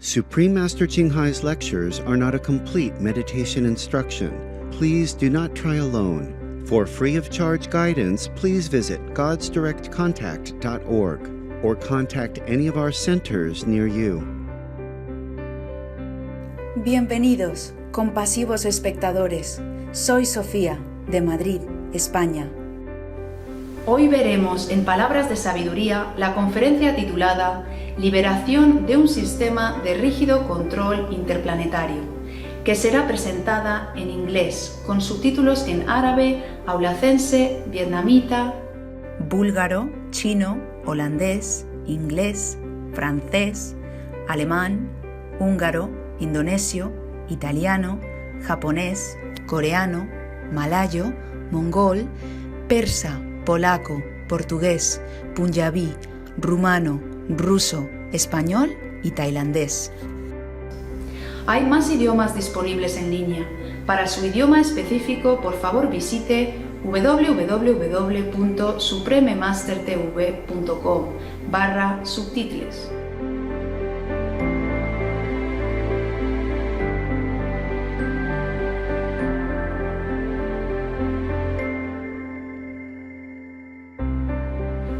Supreme Master Ching Hai's lectures are not a complete meditation instruction. Please do not try alone. For free of charge guidance, please visit godsdirectcontact.org or contact any of our centers near you. Bienvenidos, compasivos espectadores. Soy Sofía, de Madrid, España. Hoy veremos en palabras de sabiduría la conferencia titulada Liberación de un sistema de rígido control interplanetario, que será presentada en inglés, con subtítulos en árabe, aulacense, vietnamita, búlgaro, chino, holandés, inglés, francés, alemán, húngaro, indonesio, italiano, japonés, coreano, malayo, mongol, persa, polaco, portugués, punjabí, rumano, ruso, español y tailandés. Hay más idiomas disponibles en línea. Para su idioma específico, por favor visite www.suprememastertv.com/subtitles.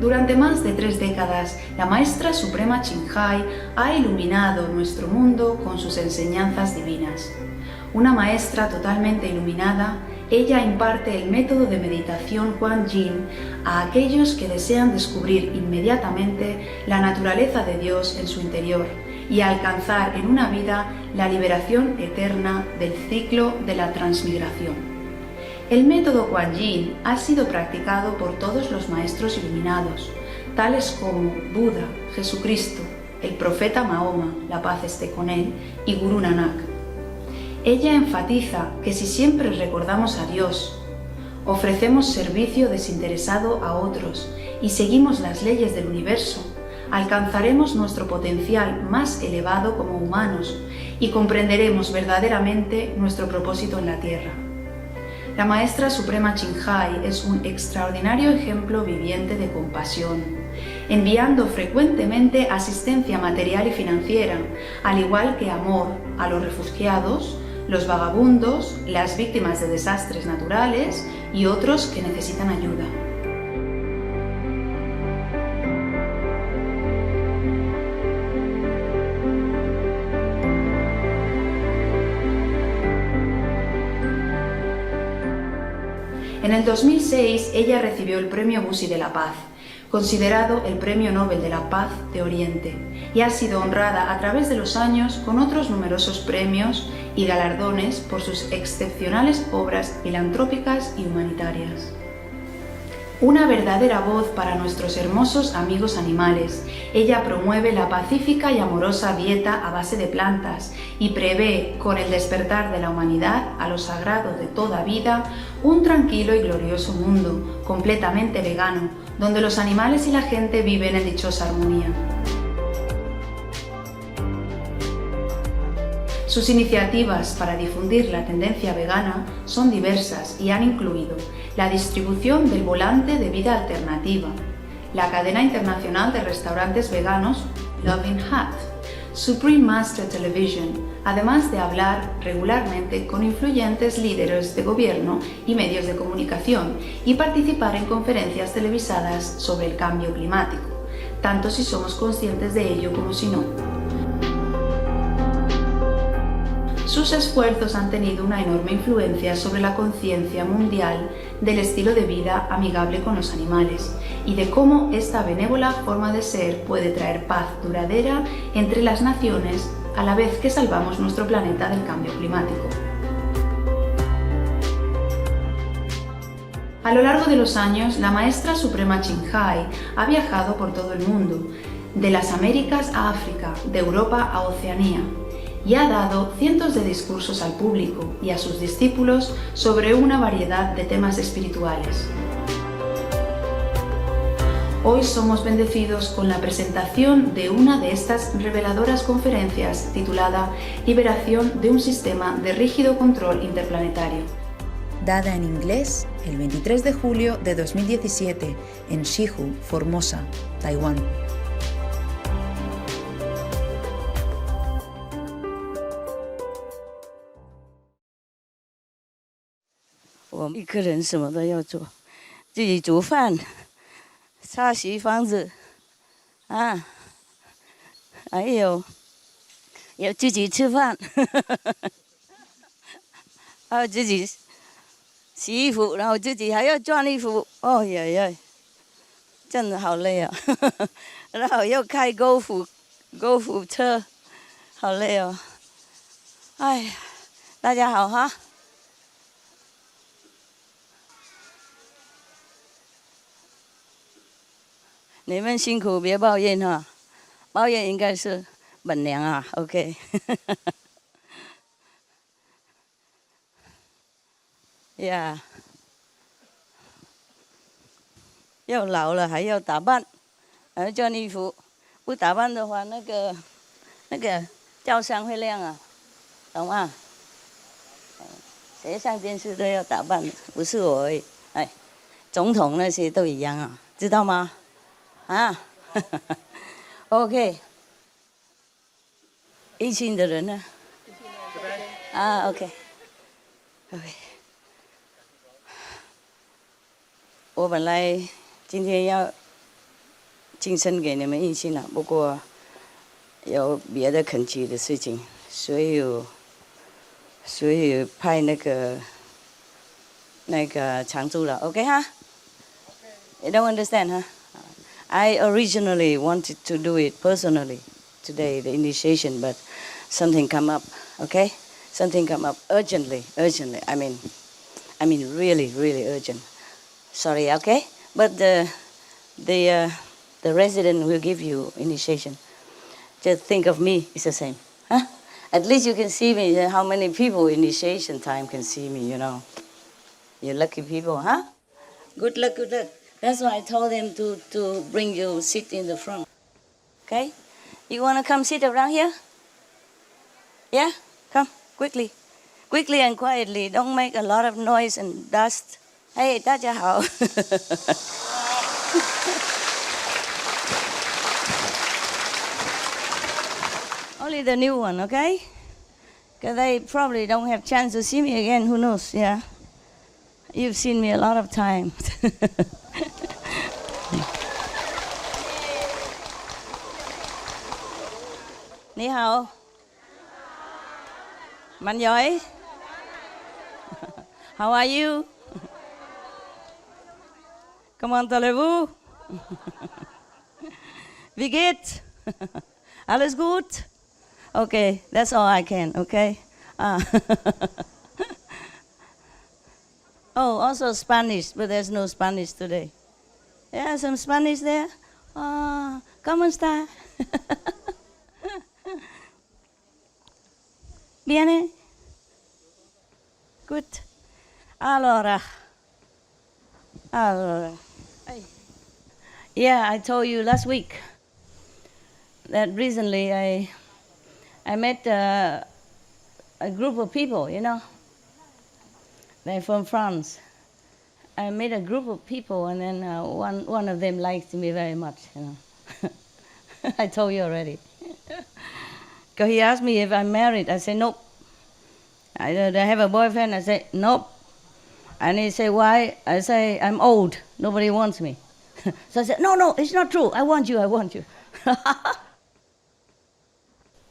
Durante más de 3 décadas, la Maestra Suprema Ching Hai ha iluminado nuestro mundo con sus enseñanzas divinas. Una maestra totalmente iluminada, ella imparte el método de meditación Kuan Yin a aquellos que desean descubrir inmediatamente la naturaleza de Dios en su interior y alcanzar en una vida la liberación eterna del ciclo de la transmigración. El método Kuan Yin ha sido practicado por todos los maestros iluminados, tales como Buda, Jesucristo, el profeta Mahoma, la paz esté con él, y Gurú Nanak. Ella enfatiza que si siempre recordamos a Dios, ofrecemos servicio desinteresado a otros y seguimos las leyes del universo, alcanzaremos nuestro potencial más elevado como humanos y comprenderemos verdaderamente nuestro propósito en la Tierra. La Maestra Suprema Ching Hai es un extraordinario ejemplo viviente de compasión, enviando frecuentemente asistencia material y financiera, al igual que amor a los refugiados, los vagabundos, las víctimas de desastres naturales y otros que necesitan ayuda. En el 2006, ella recibió el Premio Busi de la Paz, considerado el Premio Nobel de la Paz de Oriente, y ha sido honrada a través de los años con otros numerosos premios y galardones por sus excepcionales obras filantrópicas y humanitarias. Una verdadera voz para nuestros hermosos amigos animales, ella promueve la pacífica y amorosa dieta a base de plantas y prevé, con el despertar de la humanidad a lo sagrado de toda vida, un tranquilo y glorioso mundo, completamente vegano, donde los animales y la gente viven en dichosa armonía. Sus iniciativas para difundir la tendencia vegana son diversas y han incluido la distribución del volante de vida alternativa, la cadena internacional de restaurantes veganos Loving Hut, Supreme Master Television, además de hablar regularmente con influyentes líderes de gobierno y medios de comunicación y participar en conferencias televisadas sobre el cambio climático, tanto si somos conscientes de ello como si no. Sus esfuerzos han tenido una enorme influencia sobre la conciencia mundial del estilo de vida amigable con los animales y de cómo esta benévola forma de ser puede traer paz duradera entre las naciones a la vez que salvamos nuestro planeta del cambio climático. A lo largo de los años, la Maestra Suprema Ching Hai ha viajado por todo el mundo, de las Américas a África, de Europa a Oceanía, y ha dado cientos de discursos al público y a sus discípulos sobre una variedad de temas espirituales. Hoy somos bendecidos con la presentación de una de estas reveladoras conferencias titulada Liberación de un sistema de rígido control interplanetario, dada en inglés el 23 de julio de 2017 en Shihu, Formosa, Taiwán. 我一个人什么都要做，自己煮饭、擦洗房子，啊，还有自己吃饭，还有自己洗衣服，然后自己还要转衣服。哦呀呀，真的好累啊！然后又开高尔夫车，好累哦。哎呀，大家好哈。你们辛苦别抱怨哈，抱怨应该是本娘啊 ，OK 呀，又老了还要打扮，还要穿衣服，不打扮的话，那个照相会亮啊，懂吗？谁上电视都要打扮的，不是我而已，哎，总统那些都一样啊，知道吗？啊，OK， 一心的人呢？啊 ，OK， 我本来今天要晋升给你们一心了，不过有别的恳急的事情，所以派那个常驻了 ，OK 哈？ You don't understand, huh? I originally wanted to do it personally today, the initiation, but something come up, okay? Something come up urgently. I mean, really, really urgent. Sorry, okay? But the resident will give you initiation. Just think of me, it's the same, huh? At least you can see me. How many people initiation time can see me, you know? You lucky people, huh? Good luck, good luck. That's why I told him to bring you sit in the front. Okay? You want to come sit around here? Yeah? Come, quickly. Quickly and quietly. Don't make a lot of noise and dust. Hey, 大家好。Only the new one, okay? Because they probably don't have chance to see me again. Who knows? Yeah. You've seen me a lot of times. 你好，mạnh giỏi. How are you? Comment allez-vous? Wie geht's? Alles gut? Okay, that's all I can, okay? Oh, also Spanish, but there's no Spanish today. Yeah, some Spanish there. ¿Cómo está? Viene? Good. Allora. Yeah, I told you last week that recently I met a group of people, you know. They're from France. I met a group of people, and then one of them liked me very much, you know. I told you already. Because he asked me if I'm married. I said, nope. I have a boyfriend. I said, nope. And he said, why? I say, I'm old. Nobody wants me. So I said, no, it's not true. I want you.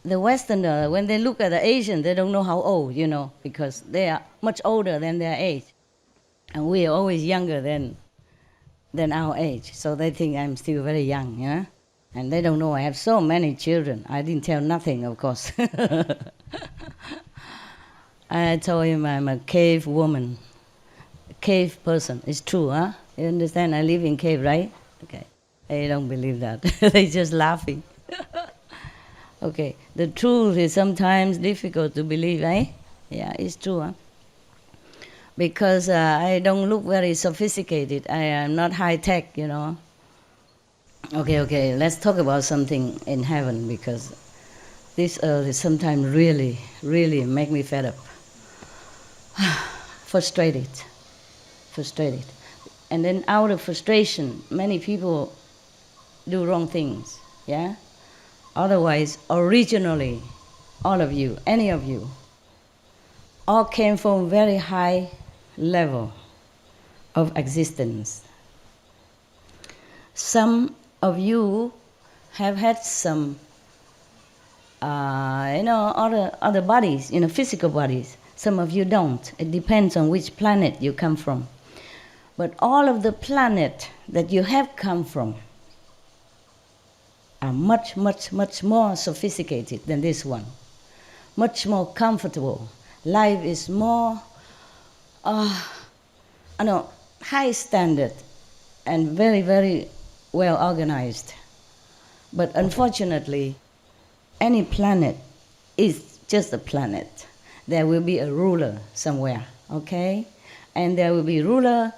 The Westerner, when they look at the Asian, they don't know how old, you know, because they are much older than their age. And we are always younger than our age. So they think I'm still very young, you know. And they don't know I have so many children. I didn't tell nothing, of course. I told him I'm a cave woman, a cave person. It's true, huh? You understand? I live in cave, right? Okay. They don't believe that. They're just laughing. Okay. The truth is sometimes difficult to believe, eh? Yeah, it's true, huh? Because I don't look very sophisticated. I am not high-tech, you know. Okay, let's talk about something in heaven, because this earth is sometimes really, really make me fed up. Frustrated. And then out of frustration, many people do wrong things, yeah? Otherwise, originally, all of you, any of you, all came from very high level. of existence. Some of you have had some, other bodies, physical bodies. Some of you don't. It depends on which planet you come from. But all of the planets that you have come from are much, much, much more sophisticated than this one. Much more comfortable. Life is more, high standard and very, very well organized. But unfortunately, any planet is just a planet. There will be a ruler somewhere, okay? And there will be ruler,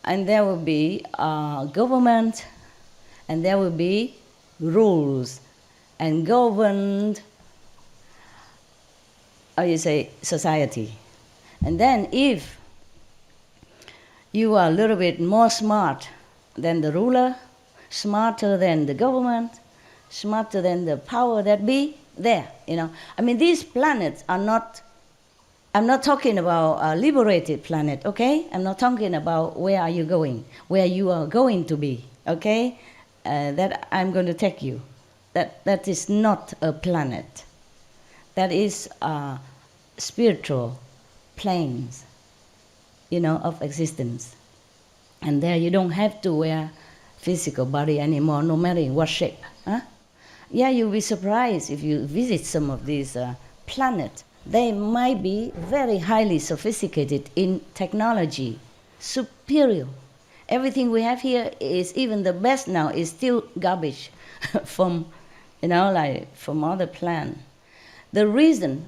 and there will be government, and there will be rules and governed, society. And then if you are a little bit more smart than the ruler, smarter than the government, smarter than the power that be, there, these planets are not, I'm not talking about a liberated planet, okay? I'm not talking about where are you going, where you are going to be, okay? That I'm going to take you. That is not a planet. That is spiritual planes, of existence. And there you don't have to wear physical body anymore, no matter in what shape. Huh? Yeah, you'll be surprised if you visit some of these planets. They might be very highly sophisticated in technology, superior. Everything we have here is, even the best now, is still garbage from, from other planets. The reason,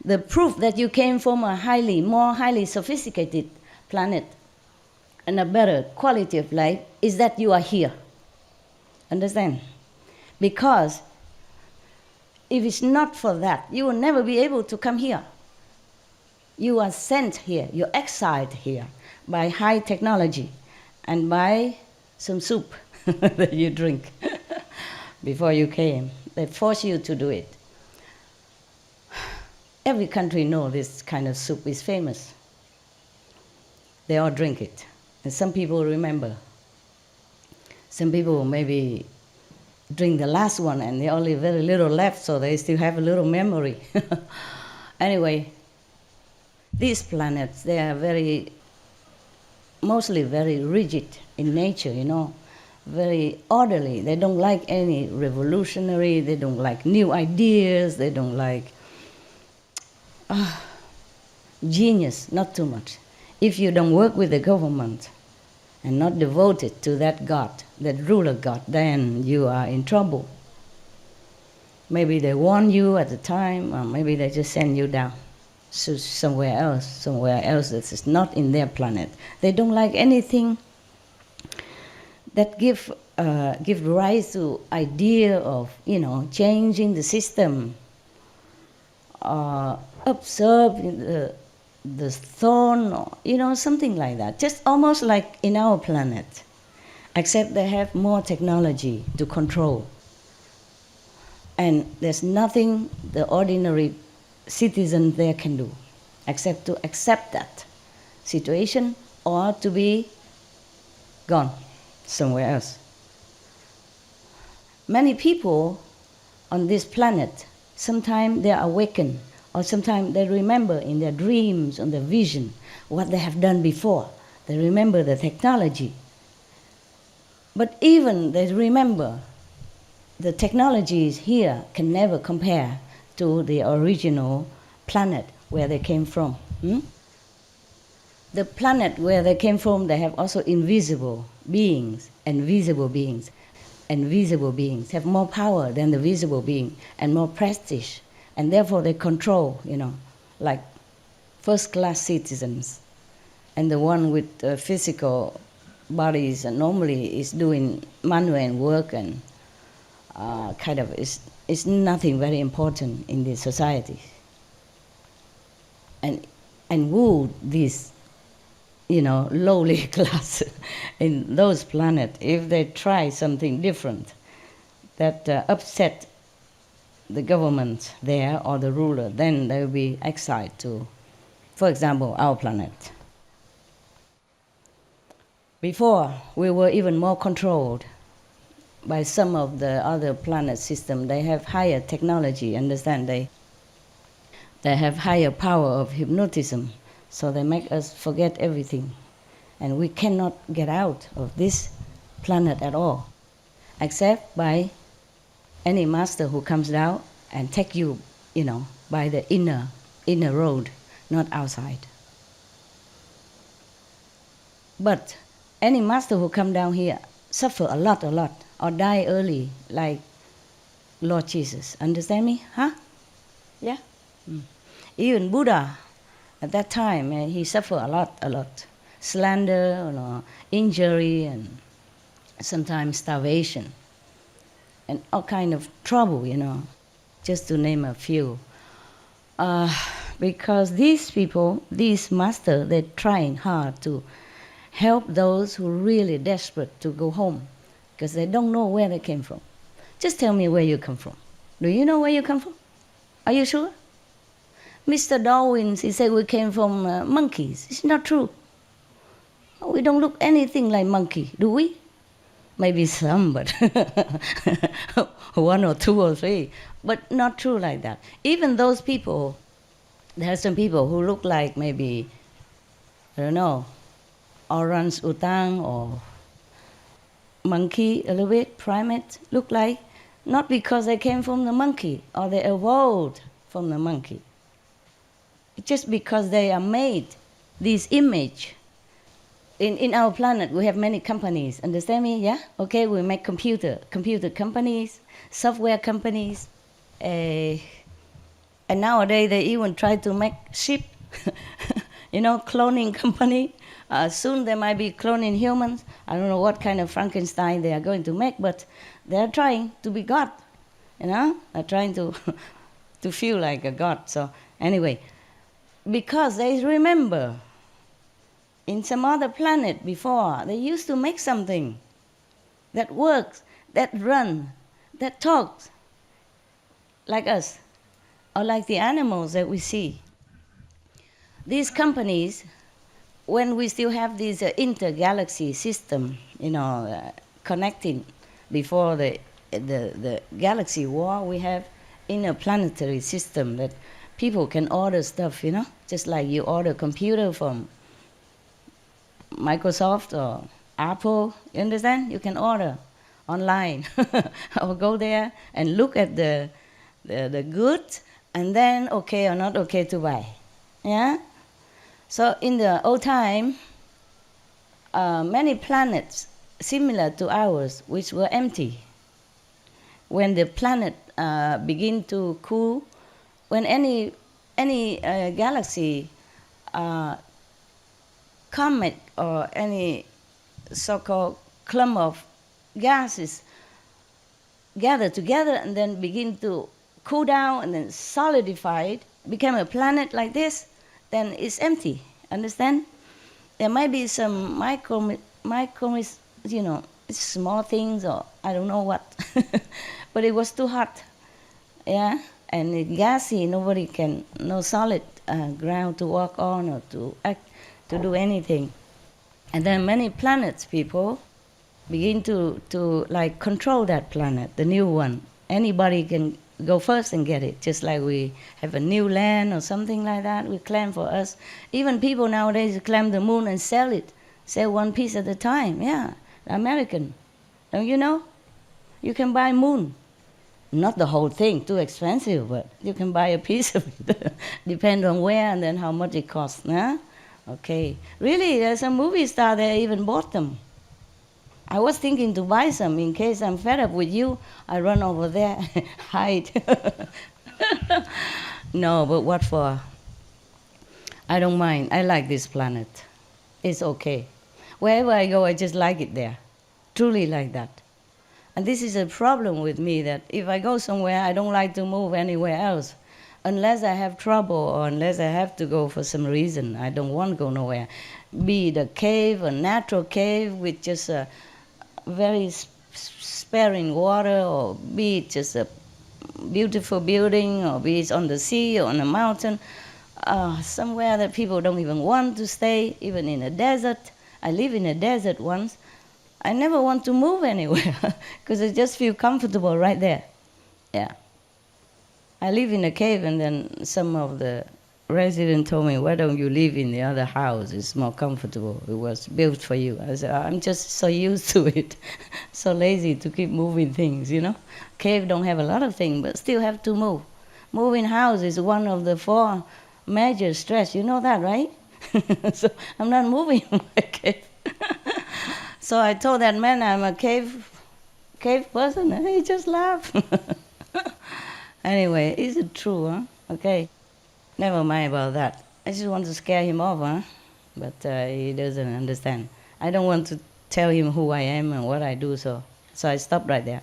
the proof that you came from a more highly sophisticated planet and a better quality of life is that you are here. Understand? Because if it's not for that, you will never be able to come here. You are sent here, you're exiled here by high technology and by some soup that you drink before you came. They force you to do it. Every country knows this kind of soup is famous. They all drink it. And some people remember. Some people maybe drink the last one and they only very little left, so they still have a little memory. Anyway, these planets, they are mostly very rigid in nature, very orderly. They don't like any revolutionary, they don't like new ideas, they don't like genius, not too much. If you don't work with the government and not devoted to that God, that ruler God, then you are in trouble. Maybe they warn you at the time, or maybe they just send you down to somewhere else that is not in their planet. They don't like anything that give rise to idea of, changing the system, observe the thorn, or, something like that. Just almost like in our planet, except they have more technology to control. And there's nothing the ordinary citizen there can do except to accept that situation or to be gone somewhere else. Many people on this planet, sometimes they are awakened, or sometimes they remember in their dreams, on their vision, what they have done before. They remember the technology. But even they remember, the technologies here can never compare to the original planet where they came from. The planet where they came from, they have also invisible beings and visible beings. And visible beings have more power than the visible being and more prestige. And therefore they control, like first-class citizens. And the one with physical bodies normally is doing manual work and is nothing very important in this society. And would this, lowly class in those planets, if they try something different that upset the government there or the ruler, then they will be exiled to, for example, our planet. Before, we were even more controlled by some of the other planet system. They have higher technology, understand? They have higher power of hypnotism, so they make us forget everything. And we cannot get out of this planet at all, except by any master who comes down and take you, by the inner road, not outside. But any master who come down here suffer a lot, or die early, like Lord Jesus. Understand me? Huh? Yeah? Even Buddha, at that time, he suffered a lot. Slander, injury, and sometimes starvation. And all kind of trouble, just to name a few. Because these people, these masters, they're trying hard to help those who are really desperate to go home, because they don't know where they came from. Just tell me where you come from. Do you know where you come from? Are you sure? Mr. Darwin, he said we came from monkeys. It's not true. We don't look anything like monkey, do we? Maybe some, but one or two or three. But not true like that. Even those people, there are some people who look like maybe, I don't know, orang-utang or monkey a little bit, primate, look like, not because they came from the monkey or they evolved from the monkey. It's just because they are made this image. In our planet, we have many companies. Understand me? Yeah? Okay, we make computer companies, software companies, and nowadays they even try to make ship, cloning company. Soon they might be cloning humans. I don't know what kind of Frankenstein they are going to make, but they are trying to be God. They're trying to feel like a God. So anyway, because they remember in some other planet before, they used to make something that works, that runs, that talks, like us, or like the animals that we see. These companies, when we still have this inter-galaxy system, connecting before the galaxy war, we have interplanetary system that people can order stuff, just like you order computer from Microsoft or Apple, you understand? You can order online or go there and look at the goods and then okay or not okay to buy. Yeah? So in the old time, many planets similar to ours, which were empty. When the planet begin to cool, when any galaxy comet or any so-called clump of gases gather together and then begin to cool down and then solidify, become a planet like this, then it's empty. Understand? There might be some micro, small things or I don't know what, but it was too hot, yeah. And it's gassy. Nobody can, no solid ground to walk on or to do anything. And then many planets, people begin to like control that planet, the new one. Anybody can go first and get it, just like we have a new land or something like that, we claim for us. Even people nowadays claim the moon and sell it, sell one piece at a time, yeah, American. Don't you know? You can buy moon. Not the whole thing, too expensive, but you can buy a piece of it. Depend on where and then how much it costs, huh? Okay. Really, there's a movie star there even bought them. I was thinking to buy some in case I'm fed up with you. I run over there, hide. No, but what for? I don't mind. I like this planet. It's okay. Wherever I go, I just like it there. Truly like that. And this is a problem with me, that if I go somewhere, I don't like to move anywhere else. Unless I have trouble or unless I have to go for some reason, I don't want to go nowhere. Be it a cave, a natural cave with just a very sparing water, or be it just a beautiful building, or be it on the sea or on a mountain, somewhere that people don't even want to stay, even in a desert. I live in a desert once. I never want to move anywhere because I just feel comfortable right there. Yeah. I live in a cave, and then some of the residents told me, why don't you live in the other house? It's more comfortable. It was built for you. I said, I'm just so used to it. So lazy to keep moving things, you know. Cave don't have a lot of things, but still have to move. Moving house is one of the 4 major stress. You know that, right? So I'm not moving in my cave. So I told that man I'm a cave person, and he just laughed. Anyway, is it true, huh? Okay. Never mind about that. I just want to scare him off, huh? But he doesn't understand. I don't want to tell him who I am and what I do, so I stopped right there.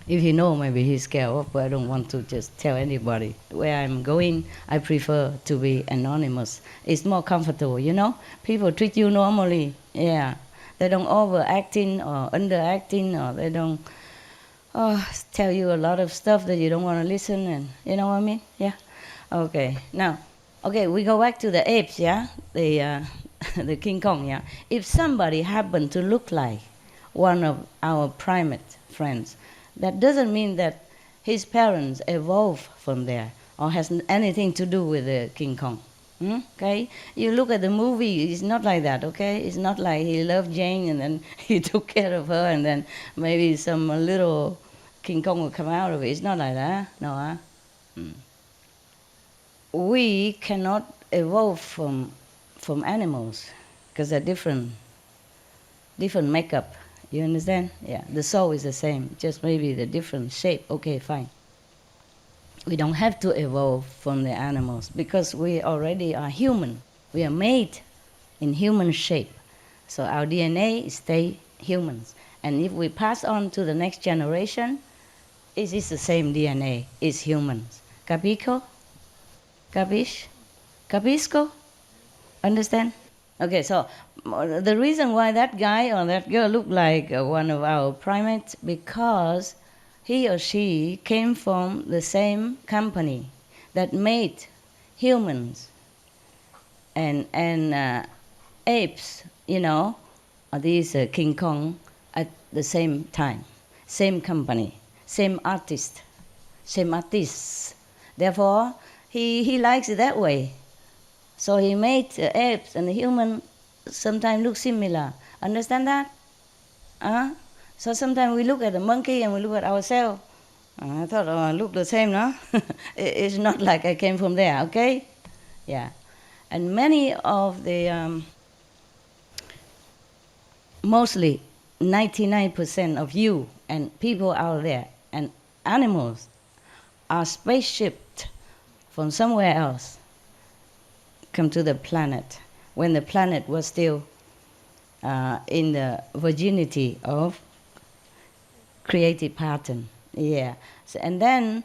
If he knows, maybe he's scared off, but I don't want to just tell anybody. Where I'm going, I prefer to be anonymous. It's more comfortable, you know? People treat you normally, yeah. They don't overacting or underacting, or they don't tell you a lot of stuff that you don't want to listen, and you know what I mean? Yeah? Okay, now, we go back to the apes, yeah? The King Kong, yeah? If somebody happened to look like one of our primate friends, that doesn't mean that his parents evolved from there or has anything to do with the King Kong. Okay? You look at the movie, it's not like that, okay? It's not like he loved Jane and then he took care of her and then maybe some little King Kong will come out of it. It's not like that, no, huh? We cannot evolve from animals because they're different makeup. You understand? Yeah, the soul is the same, just maybe the different shape. Okay, fine. We don't have to evolve from the animals because we already are human. We are made in human shape. So our DNA stay humans. And if we pass on to the next generation, it is the same DNA, it's humans. Capico? Capish? Capisco? Understand? Okay, so the reason why that guy or that girl looked like one of our primates, because he or she came from the same company that made humans and apes, you know, these King Kong at the same time, same company, same artists. Therefore, he likes it that way. So he made apes and human sometimes look similar. Understand that? So sometimes we look at the monkey and we look at ourselves. I thought, I look the same, no? It's not like I came from there, okay? Yeah. And many of the, mostly 99% of you and people out there and animals are spaceshipped from somewhere else, come to the planet, when the planet was still in the virginity of creative pattern. Yeah. So, and then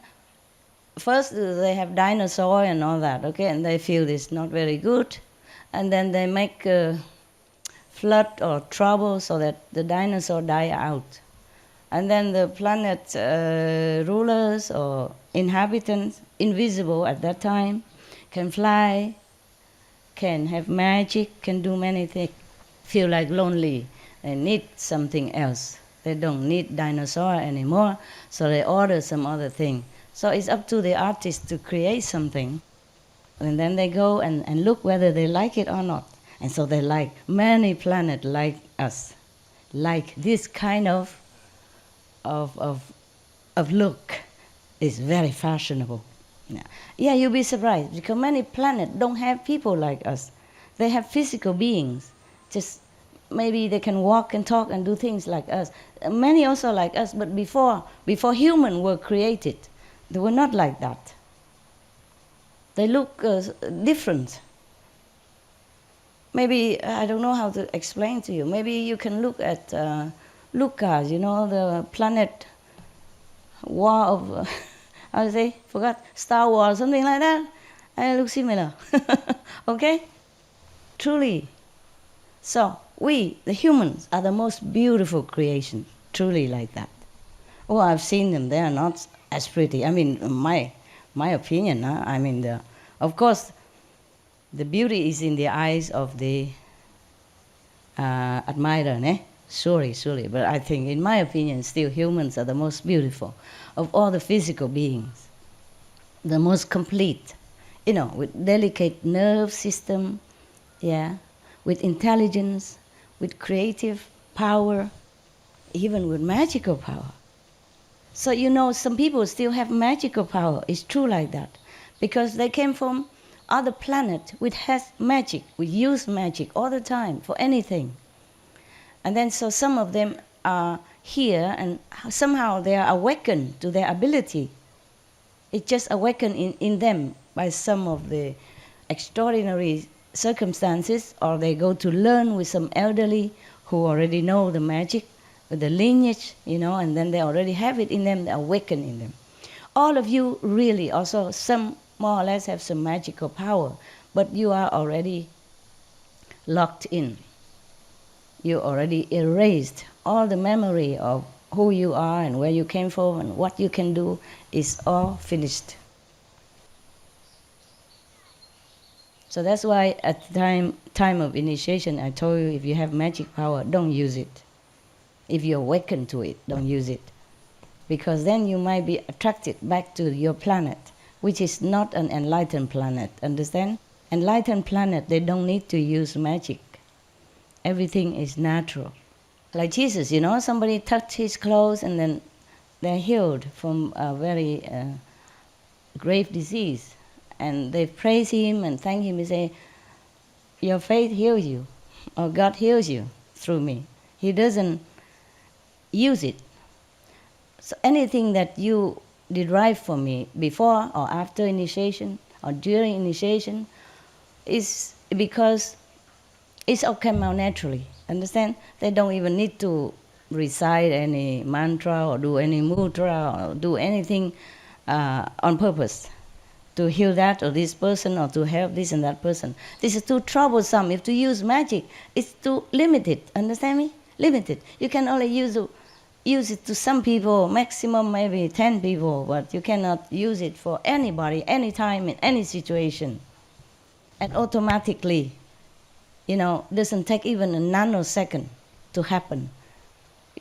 first they have dinosaur and all that, okay, and they feel it's not very good, and then they make flood or trouble so that the dinosaur die out. And then the planet rulers or inhabitants, invisible at that time, can fly, can have magic, can do many things, feel like lonely, they need something else. They don't need dinosaur anymore, so they order some other thing. So it's up to the artist to create something, and then they go and look whether they like it or not. And so they like, many planets like us, like this kind of look is very fashionable. Yeah, you'll be surprised, because many planets don't have people like us. They have physical beings, just maybe they can walk and talk and do things like us. Many also like us, but before humans were created, they were not like that. They look different. Maybe, I don't know how to explain to you. Maybe you can look at Lucas, you know, the planet war of, how to say, forgot, Star Wars, something like that. I look similar, okay? Truly. So, we, the humans, are the most beautiful creation, truly like that. Oh, I've seen them, they are not as pretty. I mean, my opinion, huh? I mean, of course, the beauty is in the eyes of the admirer, eh? Surely. But I think, in my opinion, still humans are the most beautiful of all the physical beings, the most complete, with delicate nerve system, yeah, with intelligence, with creative power, even with magical power. So some people still have magical power. It's true like that, because they came from other planet which has magic. We use magic all the time for anything. And then so some of them are here, and somehow they are awakened to their ability. It just awakened in them by some of the extraordinary circumstances, or they go to learn with some elderly who already know the magic, with the lineage, and then they already have it in them, they awaken in them. All of you really also, some more or less have some magical power, but you are already locked in. You already erased all the memory of who you are and where you came from and what you can do is all finished. So that's why at the time of initiation, I told you, if you have magic power, don't use it. If you awaken to it, don't use it. Because then you might be attracted back to your planet, which is not an enlightened planet, understand? Enlightened planet, they don't need to use magic. Everything is natural. Like Jesus, somebody touched his clothes and then they're healed from a very grave disease. And they praise him and thank him and say, your faith heals you, or God heals you through me. He doesn't use it. So anything that you derive from me before or after initiation or during initiation is because it's all came out naturally. Understand? They don't even need to recite any mantra or do any mudra or do anything on purpose to heal that or this person or to help this and that person. This is too troublesome. If to use magic, it's too limited. Understand me? Limited. You can only use it to some people, maximum maybe 10 people, but you cannot use it for anybody, anytime, in any situation. And automatically, doesn't take even a nanosecond to happen.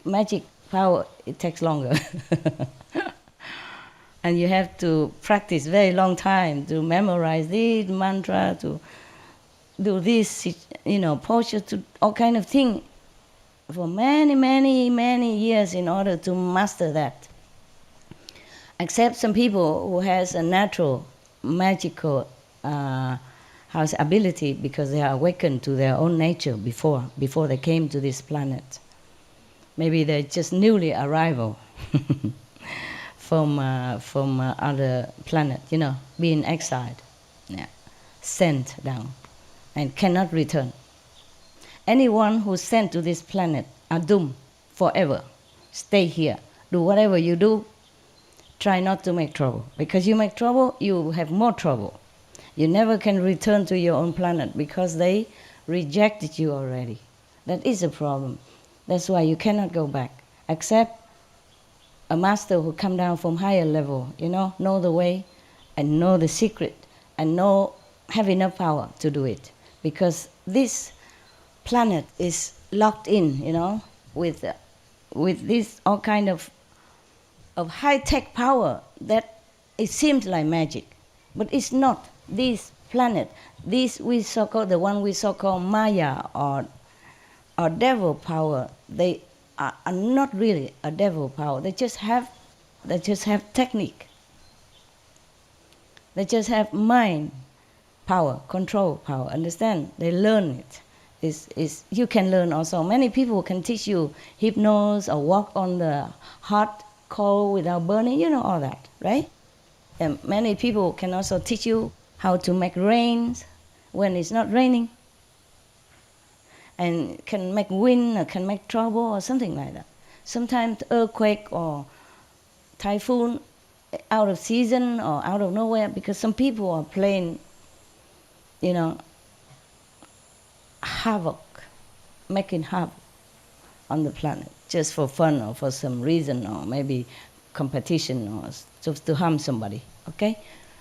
Magic power, it takes longer. And you have to practice very long time to memorize this mantra, to do this, posture, to all kind of thing for many years in order to master that. Except some people who has a natural, magical ability because they are awakened to their own nature before they came to this planet. Maybe they're just newly arrival from other planet, being exiled, sent down, and cannot return. Anyone who's sent to this planet are doomed forever. Stay here. Do whatever you do. Try not to make trouble. Because you make trouble, you have more trouble. You never can return to your own planet because they rejected you already. That is a problem. That's why you cannot go back. Except a master who come down from higher level, know the way and know the secret and have enough power to do it. Because this planet is locked in, with this all kind of high-tech power that it seems like magic. But it's not. This planet, the one we so-called Maya or devil power, they are not really a devil power. They just have technique. They just have mind power, control power. Understand? They learn it. You can learn also. Many people can teach you hypnosis or walk on the hot coal without burning. All that, right? And many people can also teach you how to make rain when it's not raining, and can make wind or can make trouble or something like that. Sometimes earthquake or typhoon out of season or out of nowhere, because some people are playing, havoc, making havoc on the planet just for fun or for some reason, or maybe competition or just to harm somebody, okay?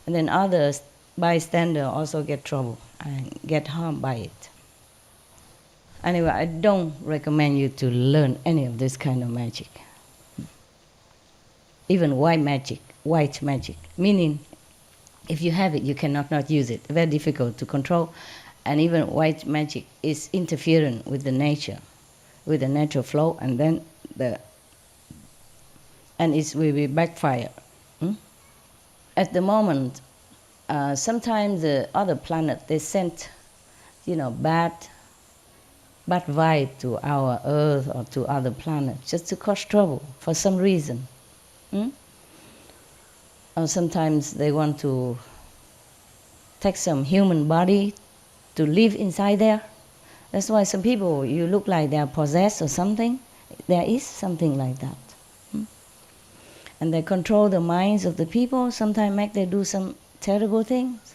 And then others, bystander, also get trouble and get harmed by it. Anyway, I don't recommend you to learn any of this kind of magic. Even white magic, meaning if you have it, you cannot not use it. Very difficult to control. And even white magic is interfering with the nature, with the natural flow, and then it will be backfire. At the moment, sometimes the other planet, they sent, bad vibe to our Earth or to other planets, just to cause trouble for some reason. Or sometimes they want to take some human body to live inside there. That's why some people, you look like they are possessed or something. There is something like that. And they control the minds of the people, sometimes make them do some terrible things.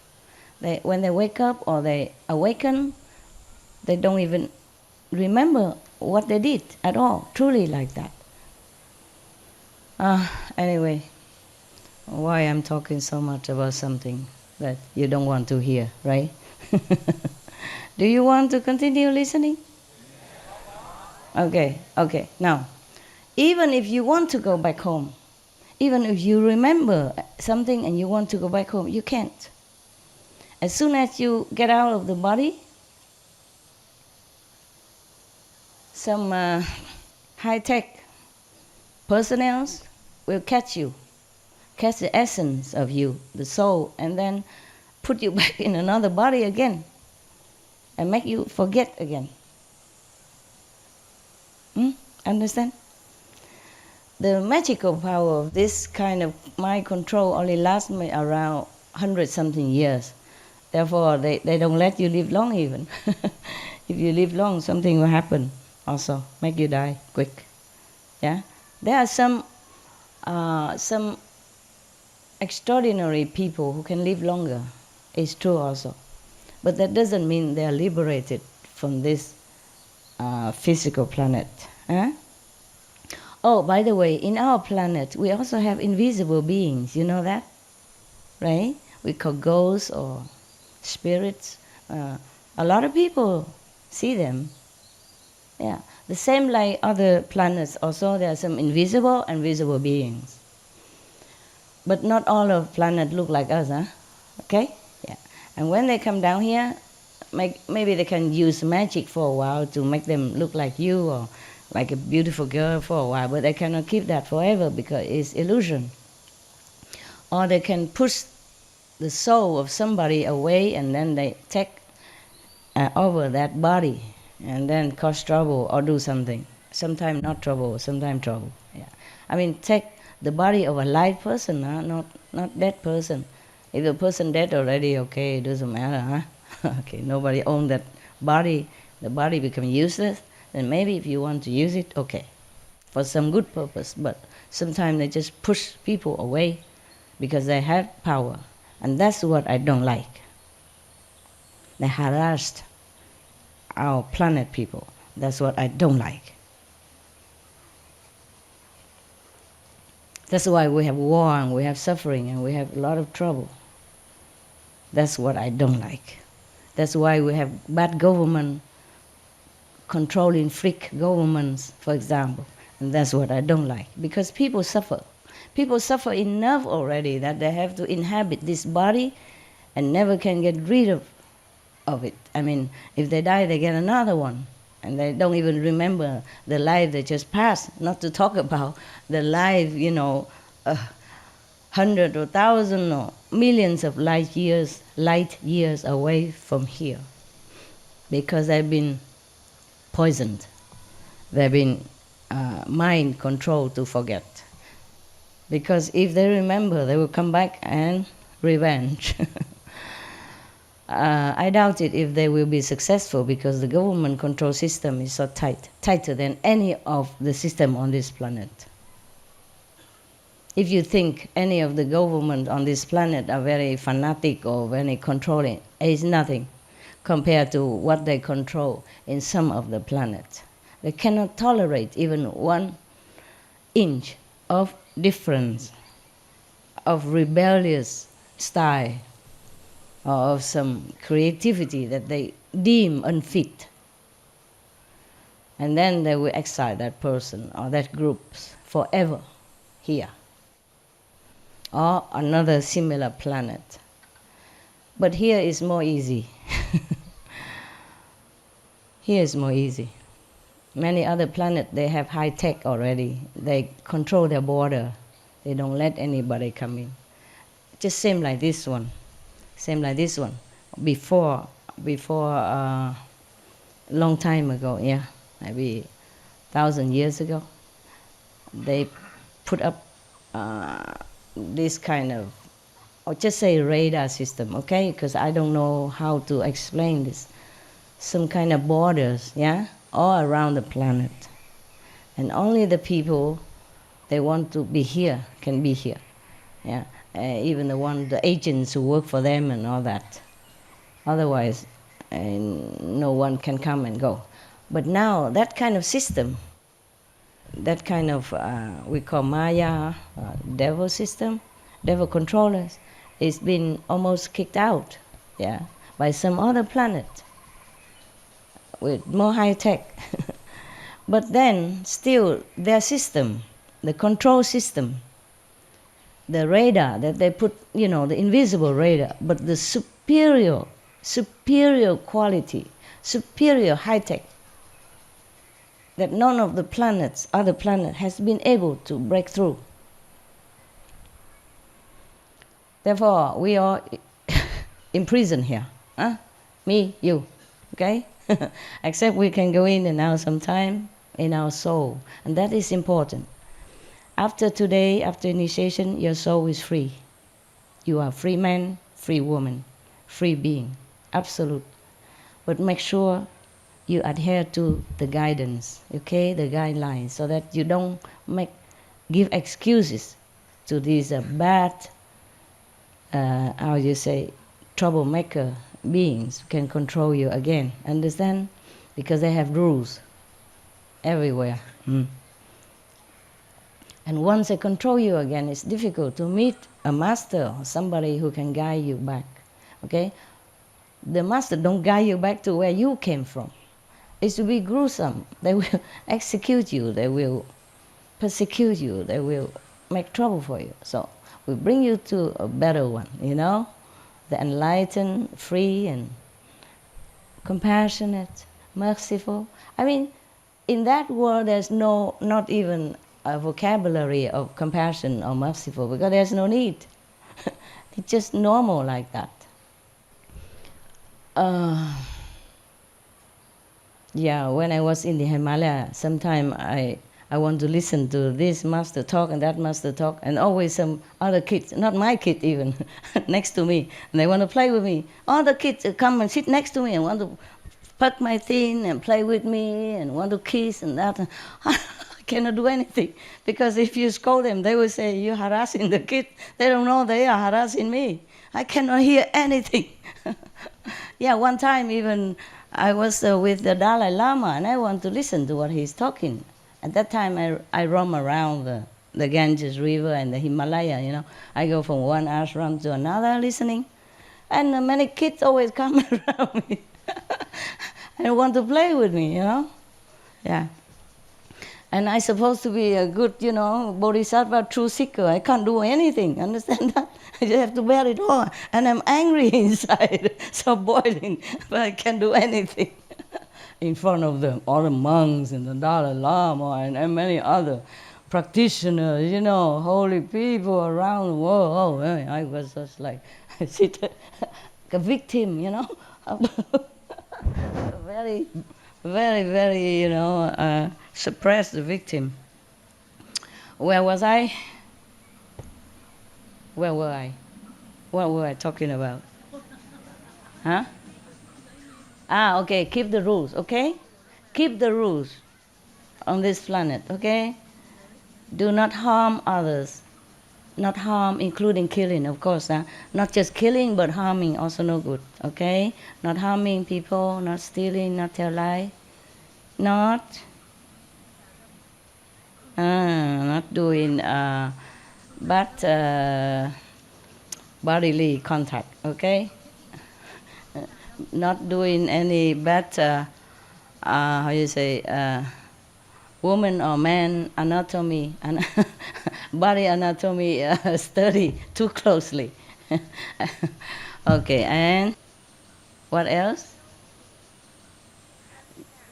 When they wake up or they awaken, they don't even remember what they did at all, truly like that. Anyway, why I'm talking so much about something that you don't want to hear, right? Do you want to continue listening? Okay. Now, even if you want to go back home, even if you remember something and you want to go back home, you can't. As soon as you get out of the body, some high-tech personnel will catch the essence of you, the soul, and then put you back in another body again and make you forget again. Understand? The magical power of this kind of mind control only lasts around 100-something years. Therefore, they don't let you live long even. If you live long, something will happen also, make you die quick. Yeah? There are some extraordinary people who can live longer. It's true also. But that doesn't mean they are liberated from this physical planet. Huh? Oh, by the way, in our planet, we also have invisible beings. You know that? Right? We call ghosts or spirits. A lot of people see them. Yeah. The same like other planets also, there are some invisible and visible beings. But not all of planets look like us, huh? Okay? Yeah. And when they come down here, maybe they can use magic for a while to make them look like you or like a beautiful girl for a while, but they cannot keep that forever because it's illusion. Or they can push the soul of somebody away and then they take over that body and then cause trouble or do something. Sometimes not trouble, sometimes trouble. Yeah. I mean, take the body of a live person, not dead person. If the person dead already, okay, it doesn't matter, huh? Okay, nobody owns that body. The body becomes useless. Then maybe if you want to use it, okay, for some good purpose. But sometimes they just push people away because they have power. And that's what I don't like. They harassed our planet people. That's what I don't like. That's why we have war and we have suffering and we have a lot of trouble. That's what I don't like. That's why we have bad government, controlling freak governments, for example. And that's what I don't like, because people suffer. People suffer enough already that they have to inhabit this body and never can get rid of it. I mean, if they die, they get another one. And they don't even remember the life they just passed, not to talk about the life, 100 or 1,000 or millions of light years away from here. Because they've been poisoned. They've been mind controlled to forget. Because if they remember, they will come back and revenge. I doubt it if they will be successful because the government control system is so tight, tighter than any of the system on this planet. If you think any of the government on this planet are very fanatic or very controlling, it's nothing compared to what they control in some of the planets. They cannot tolerate even 1 inch of difference, of rebellious style, or of some creativity that they deem unfit. And then they will exile that person or that group forever here, or another similar planet. But here is more easy. Here is more easy. Many other planets, they have high tech already. They control their border. They don't let anybody come in. Just same like this one. Same like this one. Before long time ago, yeah, maybe 1,000 years ago, they put up this kind of, or just say radar system, okay? Because I don't know how to explain this. Some kind of borders, yeah, all around the planet. And only the people they want to be here can be here, yeah. Even the agents who work for them and all that. Otherwise, no one can come and go. But now that kind of system, that kind of we call Maya, devil system, devil controllers, is been almost kicked out, yeah, by some other planet with more high tech. But then still their system, the control system, the radar that they put, the invisible radar, but the superior quality, superior high tech, that none of the other planets has been able to break through. Therefore, we are imprisoned here. Huh? Me, you, okay? Except we can go in and out sometime in our soul, and that is important. After today, after initiation, your soul is free. You are free man, free woman, free being, absolute. But make sure you adhere to the guidance, okay, the guidelines, so that you don't give excuses to these bad, troublemaker beings who can control you again. Understand? Because they have rules everywhere. And once they control you again, it's difficult to meet a master or somebody who can guide you back. Okay? The master don't guide you back to where you came from. It will be gruesome. They will execute you. They will persecute you. They will make trouble for you. So we bring you to a better one, the enlightened, free, and compassionate, merciful. I mean, in that world, there's not even a vocabulary of compassion or merciful, because there's no need. It's just normal like that. When I was in the Himalaya, sometime I want to listen to this master talk and that master talk, and always some other kids, not my kid even, next to me, and they want to play with me. All the kids come and sit next to me and want to peck my thing and play with me and want to kiss and that. I cannot do anything, because if you scold them, they will say, you're harassing the kid. They don't know they are harassing me. I cannot hear anything. One time even I was with the Dalai Lama, and I want to listen to what he's talking. At that time, I roam around the Ganges River and the Himalaya, I go from one ashram to another listening. And many kids always come around me and want to play with me, Yeah. And I'm supposed to be a good, bodhisattva, true seeker. I can't do anything, understand that? I just have to bear it all. And I'm angry inside, so boiling, but I can't do anything. In front of them, all the monks and the Dalai Lama and many other practitioners, holy people around the world. Oh, I was just like, I sit like a victim, very, very, very, suppressed victim. Where was I? Where were I? What were I talking about? Huh? Okay, keep the rules, okay? Keep the rules on this planet, okay? Do not harm others. Not harm, including killing, of course. Not just killing, but harming, also no good, okay? Not harming people, not stealing, not tell lie. Not doing bad bodily contact, okay? Not doing any bad how you say, woman or man anatomy, body anatomy study too closely. Okay, and what else?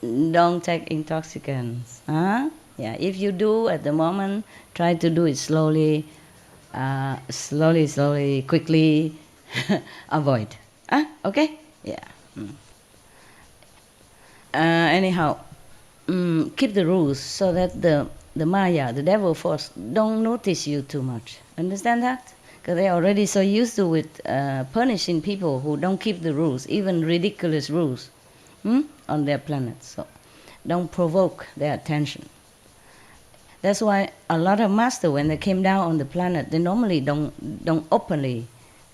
Don't take intoxicants. Huh? Yeah, if you do at the moment, try to do it slowly, slowly, quickly. Avoid. Okay? Yeah. Anyhow, keep the rules so that the Maya, the devil force, don't notice you too much. Understand that? Because they're already so used to with punishing people who don't keep the rules, even ridiculous rules, on their planet. So don't provoke their attention. That's why a lot of masters, when they came down on the planet, they normally don't openly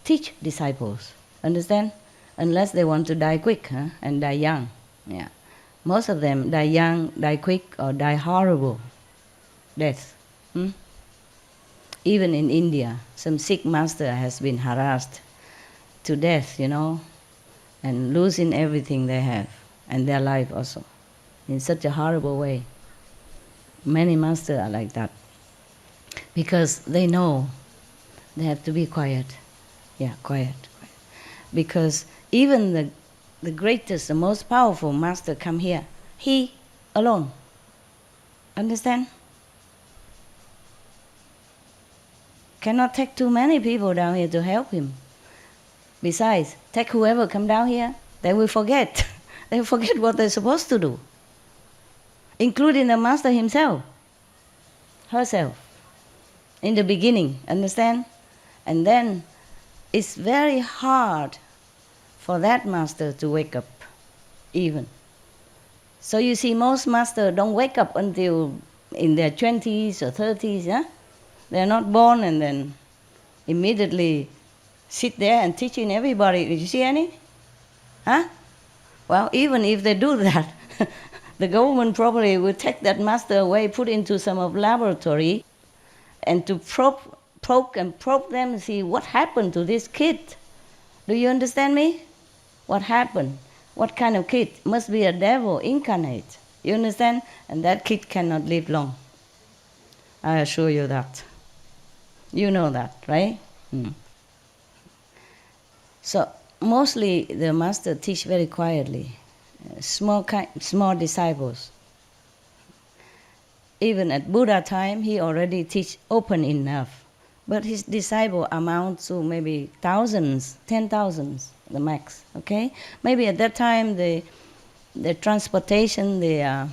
teach disciples. Understand? Unless they want to die quick and die young. Yeah. Most of them die young, die quick, or die horrible death. Even in India, some sick master has been harassed to death, and losing everything they have, and their life also, in such a horrible way. Many masters are like that. Because they know they have to be quiet. Yeah, quiet. Because even the greatest, the most powerful master come here, he alone. Understand? Cannot take too many people down here to help him. Besides, take whoever come down here, they will forget. They will forget what they're supposed to do. Including the master himself, herself, in the beginning, understand? And then it's very hard for that master to wake up, even. So you see, most masters don't wake up until in their 20s or 30s, yeah? They're not born and then immediately sit there and teaching everybody. Did you see any? Huh? Well, even if they do that, the government probably will take that master away, put into some of laboratory, and to poke them and see what happened to this kid. Do you understand me? What happened? What kind of kid? Must be a devil incarnate. You understand? And that kid cannot live long. I assure you that. You know that, right? So mostly the master teach very quietly. Small disciples. Even at Buddha time, he already teach open enough. But his disciple amount to maybe thousands, 10,000s, the max, okay? Maybe at that time, the transportation, the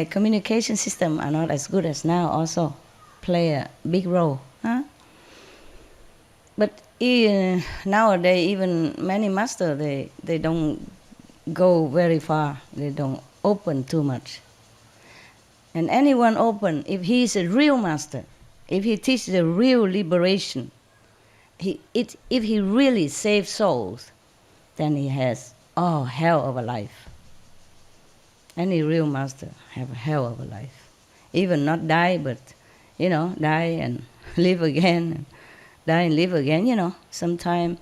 communication system are not as good as now also play a big role, huh? But nowadays, even many masters, they don't go very far. They don't open too much. And anyone open, if he is a real master, if he teaches the real liberation, if he really saves souls, then he has hell of a life. Any real master have a hell of a life. Even not die, but die and live again, die and live again. Sometime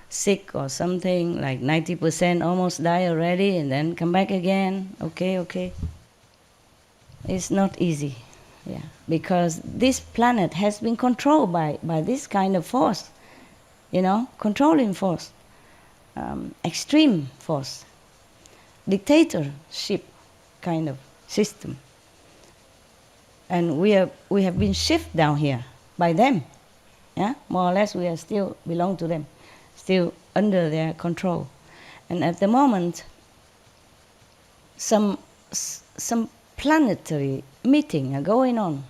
sick or something, like 90% almost die already, and then come back again. Okay. It's not easy, yeah, because this planet has been controlled by this kind of force, controlling force, extreme force, dictatorship kind of system. And we have been shifted down here by them, yeah, more or less we are still belong to them, still under their control. And at the moment, some planetary meeting are going on,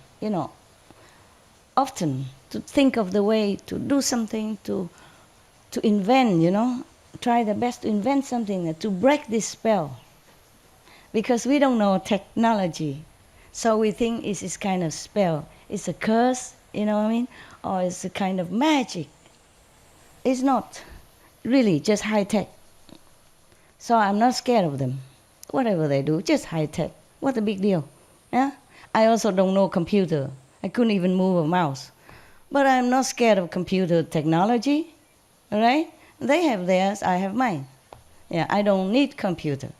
often to think of the way to do something, to invent, try the best to invent something to break this spell. Because we don't know technology, so we think it's this kind of spell. It's a curse, you know what I mean? Or it's a kind of magic. It's not really just high tech. So I'm not scared of them. Whatever they do, just high tech. What a big deal, yeah? I also don't know computer. I couldn't even move a mouse. But I'm not scared of computer technology, all right? They have theirs, I have mine. Yeah, I don't need computer.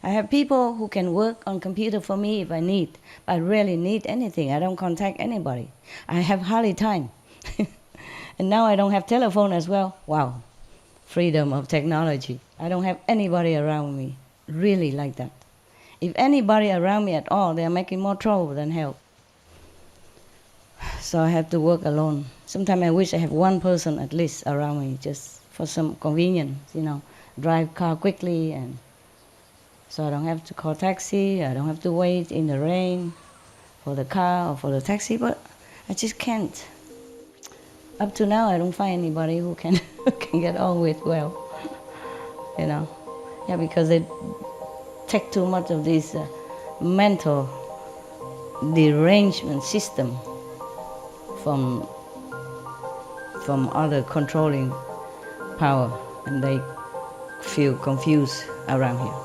I have people who can work on computer for me if I need. I really need anything. I don't contact anybody. I have hardly time. And now I don't have telephone as well. Wow, freedom of technology. I don't have anybody around me, really like that. If anybody around me at all, they're making more trouble than help. So I have to work alone. Sometimes I wish I have one person at least around me, just for some convenience, drive car quickly, and so I don't have to call taxi, I don't have to wait in the rain for the car or for the taxi, but I just can't. Up to now, I don't find anybody who can get on with well, Yeah, because they take too much of this mental derangement system from other controlling power, and they feel confused around here.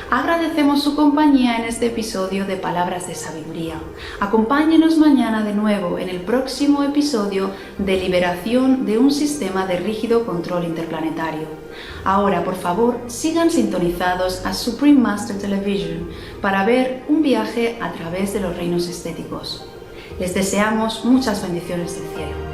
Agradecemos su compañía en este episodio de Palabras de Sabiduría. Acompáñenos mañana de nuevo en el próximo episodio de Liberación de un sistema de rígido control interplanetario. Ahora, por favor, sigan sintonizados a Supreme Master Television para ver un viaje a través de los reinos estéticos. Les deseamos muchas bendiciones del cielo.